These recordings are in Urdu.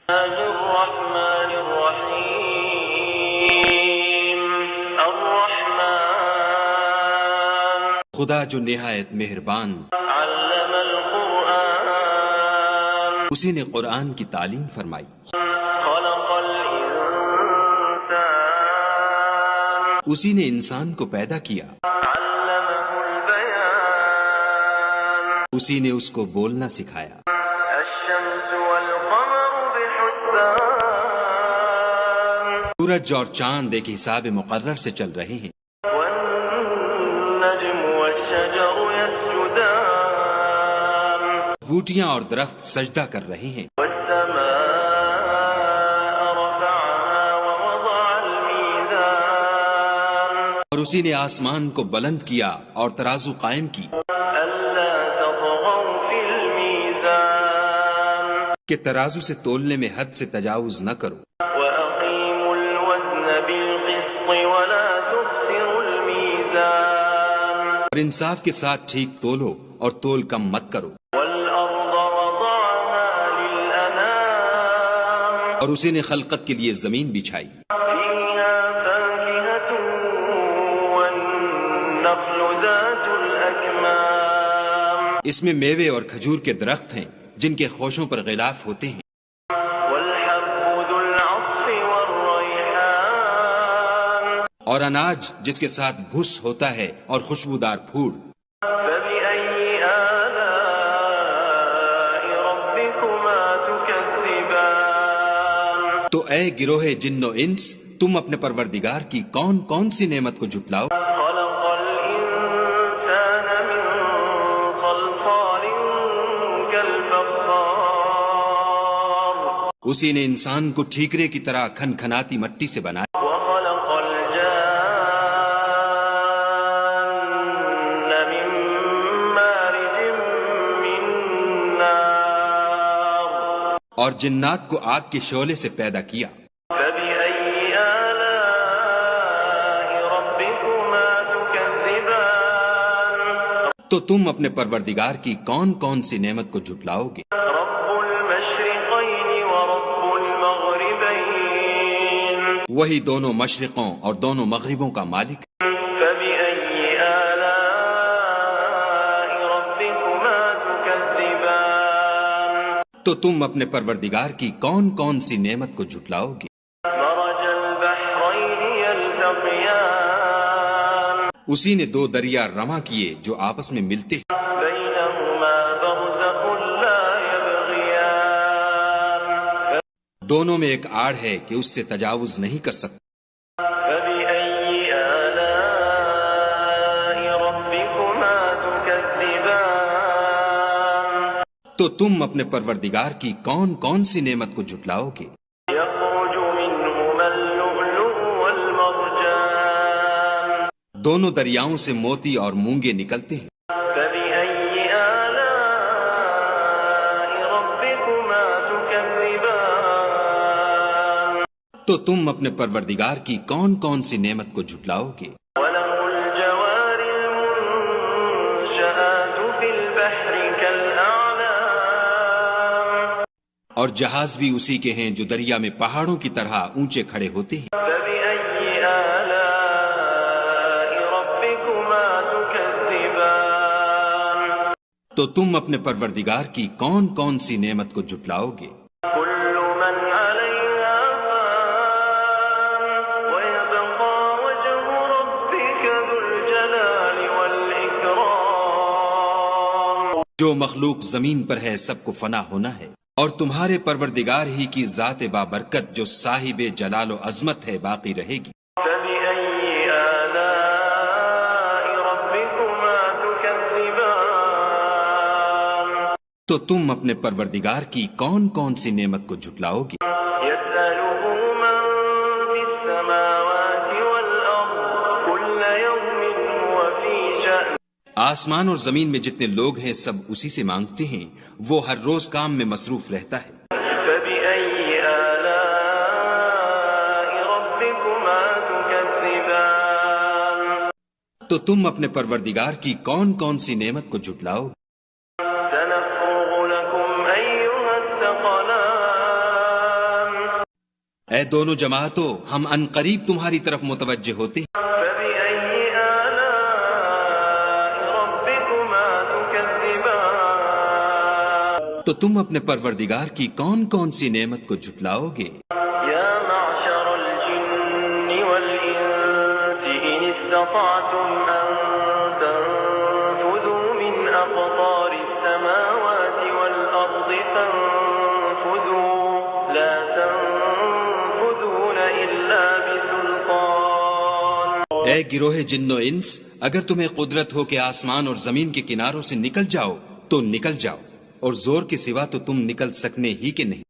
الرحمن الرحیم الرحمن خدا جو نہایت مہربان، علم القرآن اسی نے قرآن کی تعلیم فرمائی، خلق الانسان اسی نے انسان کو پیدا کیا، علمه البیان اسی نے اس کو بولنا سکھایا۔ الشمس والقمر بحسبان سورج اور چاند ایک حساب مقرر سے چل رہے ہیں، والنجم والشجر يسجدان بوٹیاں اور درخت سجدہ کر رہے ہیں، والسماء رفعها ووضع الميزان اور اسی نے آسمان کو بلند کیا اور ترازو قائم کی ألا تطغوا في الميزان کہ ترازو سے تولنے میں حد سے تجاوز نہ کرو، وأقيموا الوزن بالقسط ولا تخسروا الميزان اور انصاف کے ساتھ ٹھیک تولو اور تول کم مت کرو، والأرض وضعها للأنام اور اسی نے خلقت کے لیے زمین بچھائی، فيها فاكهة والنخل ذات الأكمام اس میں میوے اور کھجور کے درخت ہیں جن کے خوشوں پر غلاف ہوتے ہیں، والحب ذو العصف والريحان اور اناج جس کے ساتھ بھس ہوتا ہے اور خوشبودار پھول۔ فبأي آلاء ربكما تكذبان تو اے گروہ جن و انس، تم اپنے پروردگار کی کون کون سی نعمت کو جھٹلاؤ؟ خلق الإنسان من صلصال كالفخار اسی نے انسان کو ٹھیکرے کی طرح کھن کھناتی مٹی سے بنایا، وخلق الجان من مارج من نار اور جنات کو آگ کے شعلے سے پیدا کیا۔ فبأي آلاء ربكما تكذبان تو تم اپنے پروردگار کی کون کون سی نعمت کو جھٹلاؤ گے؟ رب المشرقين ورب المغربين وہی دونوں مشرقوں اور دونوں مغربوں کا مالک، فبأي آلاء ربكما تكذبان تو تم اپنے پروردگار کی کون کون سی نعمت کو جھٹلاؤ گے؟ مرج البحرين يلتقيان اسی نے دو دریا رواں کیے جو آپس میں ملتے ہیں، بينهما برزخ لا يبغيان دونوں میں ایک آڑ ہے کہ اس سے تجاوز نہیں کر سکتے۔ فبأي آلاء ربكما تكذبان تو تم اپنے پروردگار کی کون کون سی نعمت کو جھٹلاؤ گے؟ يخرج منهما اللؤلؤ والمرجان دونوں دریاؤں سے موتی اور مونگے نکلتے ہیں، فبأي آلاء ربكما تكذبان تو تم اپنے پروردگار کی کون کون سی نعمت کو جھٹلاؤ گے؟ وله الجوار المنشآت في البحر كالأعلام اور جہاز بھی اسی کے ہیں جو دریا میں پہاڑوں کی طرح اونچے کھڑے ہوتے ہیں، فبأي آلاء ربكما تكذبان تو تم اپنے پروردگار کی کون کون سی نعمت کو جھٹلاؤ گے؟ كل من عليها فان ويبقى وجه ربك ذو الجلال والإكرام جو مخلوق زمین پر ہے سب کو فنا ہونا ہے، اور تمہارے پروردگار ہی کی ذات بابرکت جو صاحب جلال و عظمت ہے باقی رہے گی۔ فبأي آلاء ربكما تكذبان تو تم اپنے پروردگار کی کون کون سی نعمت کو جھٹلاؤ گے؟ يسأله من في السماوات والأرض كل يوم هو في شأن آسمان اور زمین میں جتنے لوگ ہیں سب اسی سے مانگتے ہیں، وہ ہر روز کام میں مصروف رہتا ہے۔ فبأي آلاء ربكما تكذبان تو تم اپنے پروردگار کی کون کون سی نعمت کو جھٹلاؤ گے؟ سنفرغ لكم أيها الثقلان اے دونوں جماعتوں، ہم ان قریب تمہاری طرف متوجہ ہوتے ہیں۔ فبأي آلاء ربكما تكذبان تو تم اپنے پروردگار کی کون کون سی نعمت کو جھٹلاؤ گے؟ يا معشر الجن والإنس إن استطعتم أن تنفذوا من أقطار السماوات والأرض فانفذوا لا تنفذون إلا بسلطان اے گروہ جن و انس، اگر تمہیں قدرت ہو کہ آسمان اور زمین کے کناروں سے نکل جاؤ تو نکل جاؤ، اور زور کے سوا تو تم نکل سکنے ہی کے نہیں۔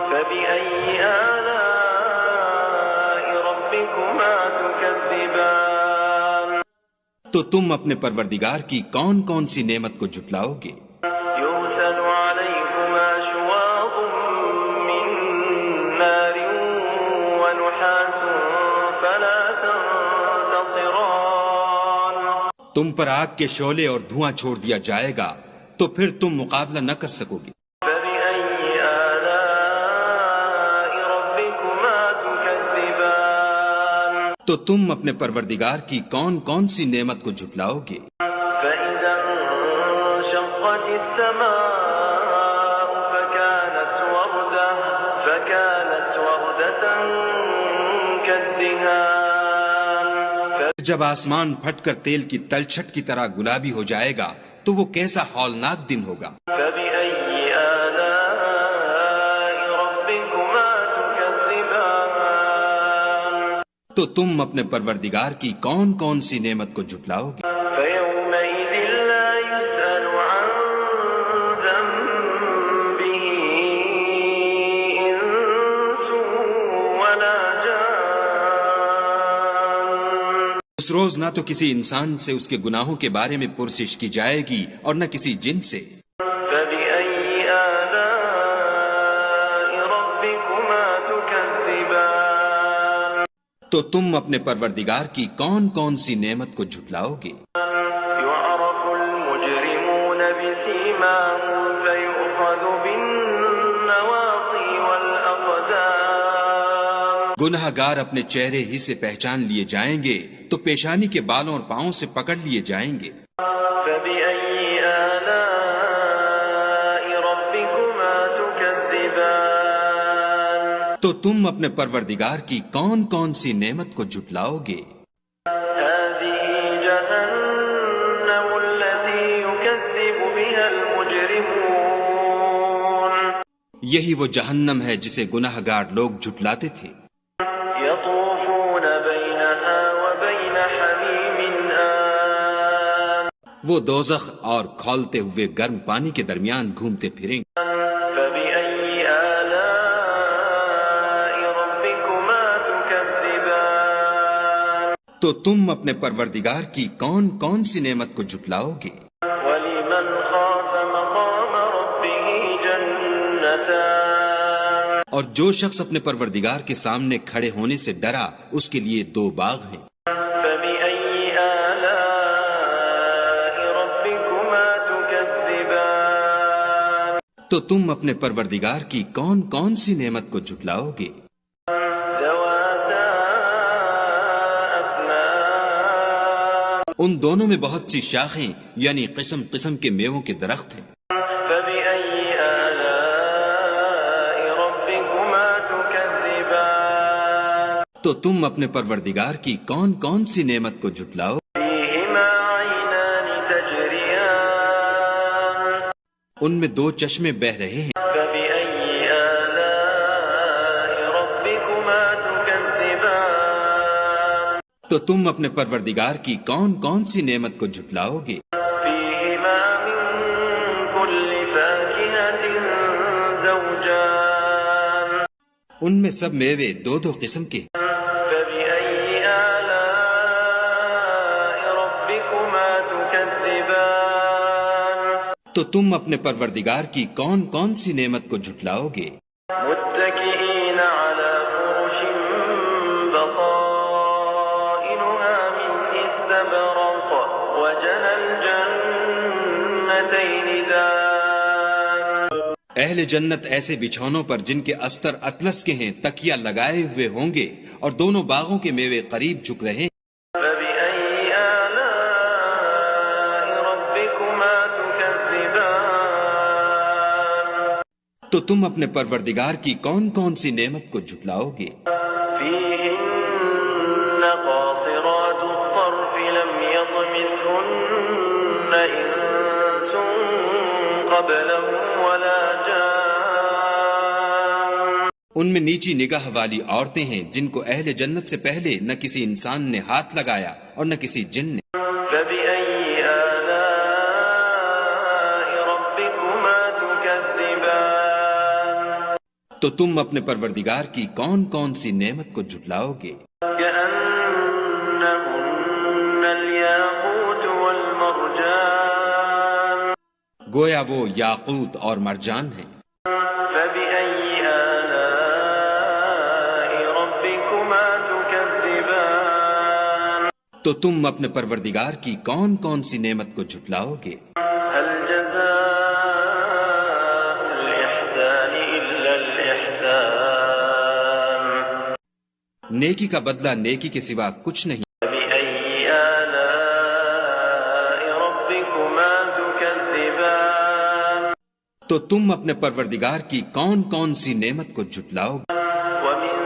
فبأي آلاء ربكما تكذبان تو تم اپنے پروردگار کی کون کون سی نعمت کو جھٹلاؤ گے؟ يرسل عليكما شواظ من نار ونحاس فلا تنتصران تم پر آگ کے شعلے اور دھواں چھوڑ دیا جائے گا تو پھر تم مقابلہ نہ کر سکو گے۔ فبأي آلاء ربكما تكذبان تو تم اپنے پروردگار کی کون کون سی نعمت کو جھٹلاؤ گے؟ فإذا انشقت السماء فكانت وردة كالدهان جب آسمان پھٹ کر تیل کی تلچھٹ کی طرح گلابی ہو جائے گا تو وہ کیسا ہولناک دن ہوگا۔ فبأي آلاء ربكما تكذبان تو تم اپنے پروردگار کی کون کون سی نعمت کو جھٹلاؤ گے؟ فيومئذ لا يسأل عن ذنبه إنس ولا جان اس روز نہ تو کسی انسان سے اس کے گناہوں کے بارے میں پرسش کی جائے گی اور نہ کسی جن سے۔ فبأي آلاء ربكما تكذبان تو تم اپنے پروردگار کی کون کون سی نعمت کو جھٹلاؤ گے؟ يعرف المجرمون بسيماهم فيؤخذ بالنواصي والأقدام گناہ گار اپنے چہرے ہی سے پہچان لیے جائیں گے تو پیشانی کے بالوں اور پاؤں سے پکڑ لیے جائیں گے۔ فبأي آلاء ربكما تكذبان تو تم اپنے پروردگار کی کون کون سی نعمت کو جھٹلاؤ گے؟ هذه جهنم التي يكذب بها المجرمون یہی وہ جہنم ہے جسے گناہ گار لوگ جھٹلاتے تھے۔ يطوفون بينها وبين حميم آن وہ دوزخ اور کھولتے ہوئے گرم پانی کے درمیان گھومتے پھریں گے۔ فبأي آلاء ربكما تكذبان تو تم اپنے پروردگار کی کون کون سی نعمت کو جھٹلاؤ گے؟ ولمن خاف مقام ربه جنتان اور جو شخص اپنے پروردگار کے سامنے کھڑے ہونے سے ڈرا اس کے لیے دو باغ ہیں۔ فبأي آلاء ربكما تكذبان تو تم اپنے پروردگار کی کون کون سی نعمت کو جھٹلاؤ گے؟ ذواتا أفنان ان دونوں میں بہت سی شاخیں یعنی قسم قسم کے میووں کے درخت ہیں۔ فبأي آلاء ربكما تكذبان تو تم اپنے پروردگار کی کون کون سی نعمت کو جھٹلاؤ؟ فيهما عينان تجريان ان میں دو چشمے بہہ رہے ہیں۔ فبأي آلاء ربكما تكذبان تو تم اپنے پروردگار کی کون کون سی نعمت کو جھٹلاؤ گے؟ فيهما من كل فاكهة زوجان ان میں سب میوے دو دو قسم کے ہیں۔ فبأي آلاء ربكما تكذبان تو تم اپنے پروردگار کی کون کون سی نعمت کو جھٹلاؤ گے؟ متكئين على فرش بطائنها من استبرق وجنى الجنتين دان اہل جنت ایسے بچھونوں پر جن کے استر اطلس کے ہیں تکیہ لگائے ہوئے ہوں گے، اور دونوں باغوں کے میوے قریب جھک رہے ہیں۔ فبأي آلاء ربكما تكذبان تو تم اپنے پروردگار کی کون کون سی نعمت کو جھٹلاؤ گے؟ فيهن قاصرات الطرف لم يطمثهن إنس قبلهم ولا جان ان میں نیچی نگاہ والی عورتیں ہیں جن کو اہل جنت سے پہلے نہ کسی انسان نے ہاتھ لگایا اور نہ کسی جن نے۔ فبأي آلاء ربكما تكذبان تو تم اپنے پروردگار کی کون کون سی نعمت کو جھٹلاؤ گے؟ كأنهن الياقوت والمرجان گویا وہ یاقوت اور مرجان ہیں۔ فبأي آلاء ربكما تكذبان تو تم اپنے پروردگار کی کون کون سی نعمت کو جھٹلاؤ گے؟ هل جزاء الإحسان إلا الإحسان نیکی کا بدلہ نیکی کے سوا کچھ نہیں۔ فبأي آلاء ربكما تكذبان تو تم اپنے پروردگار کی کون کون سی نعمت کو جھٹلاؤ گے؟ ومن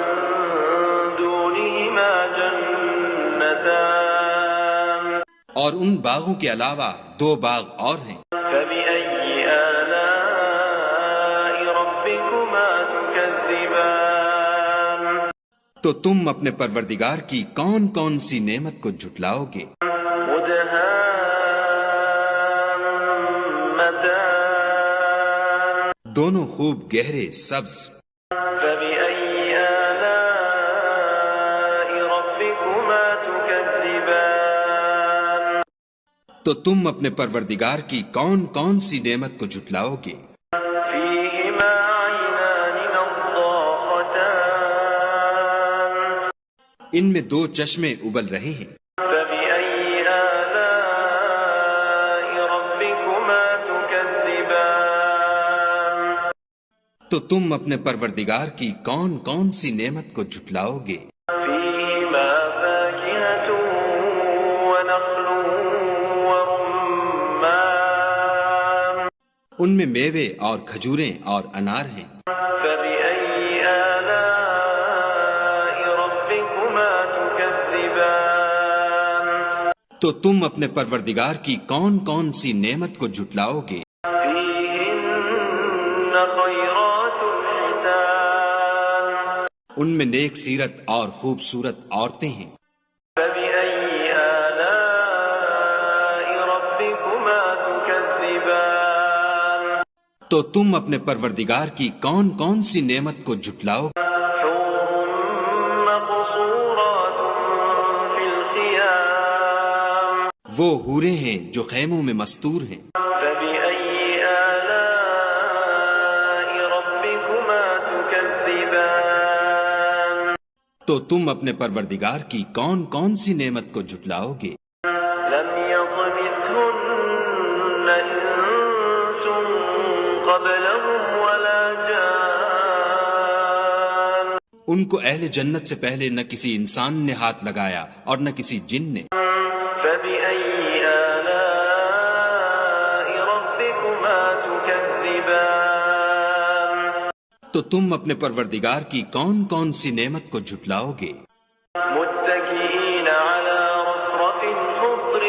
دونهما جنتان اور ان باغوں کے علاوہ دو باغ اور ہیں۔ فبأي آلاء ربكما تكذبان تو تم اپنے پروردگار کی کون کون سی نعمت کو جھٹلاؤ گے؟ مدهامتان دونوں خوب گہرے سبز۔ فبأي آلاء ربكما تكذبان تو تم اپنے پروردگار کی کون کون سی نعمت کو جھٹلاؤ گے؟ فيهما عينان نضاختان ان میں دو چشمے ابل رہے ہیں۔ فبأي آلاء ربكما تكذبان تو تم اپنے پروردگار کی کون کون سی نعمت کو جھٹلاؤ گے؟ فيهما فاكهة ونخل ورمان ان میں میوے اور کھجوریں اور انار ہیں۔ فبأي آلاء ربكما تكذبان تو تم اپنے پروردگار کی کون کون سی نعمت کو جھٹلاؤ گے؟ فيهن خيرات حسان ان میں نیک سیرت اور خوبصورت عورتیں ہیں۔ فبأي آلاء ربكما تكذبان تو تم اپنے پروردگار کی کون کون سی نعمت کو جھٹلاؤ گے؟ حور مقصورات في الخيام وہ حوریں ہیں جو خیموں میں مستور ہیں۔ فبأي آلاء ربكما تكذبان تو تم اپنے پروردگار کی کون کون سی نعمت کو جھٹلاؤ گے؟ لم يطمثهن إنس قبلهم ولا جان ان کو اہل جنت سے پہلے نہ کسی انسان نے ہاتھ لگایا اور نہ کسی جن نے۔ فبأي آلاء ربكما تكذبان تو تم اپنے پروردگار کی کون کون سی نعمت کو جھٹلاؤ گے؟ متكئين على رفرف خضر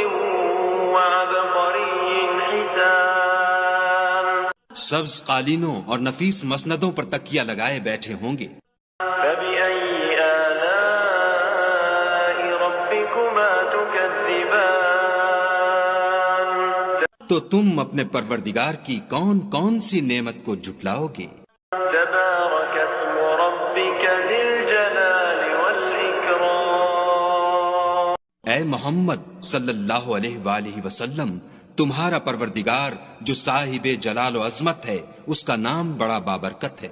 وعبقري حسان سبز قالینوں اور نفیس مسندوں پر تکیہ لگائے بیٹھے ہوں گے۔ فبأي آلاء ربكما تكذبان تو تم اپنے پروردگار کی کون کون سی نعمت کو جھٹلاؤ گے؟ تبارك اسم ربك ذي الجلال والإكرام اے محمد صلی اللہ علیہ وآلہ وسلم، تمہارا پروردگار جو صاحب جلال و عظمت ہے، اس کا نام بڑا بابرکت ہے۔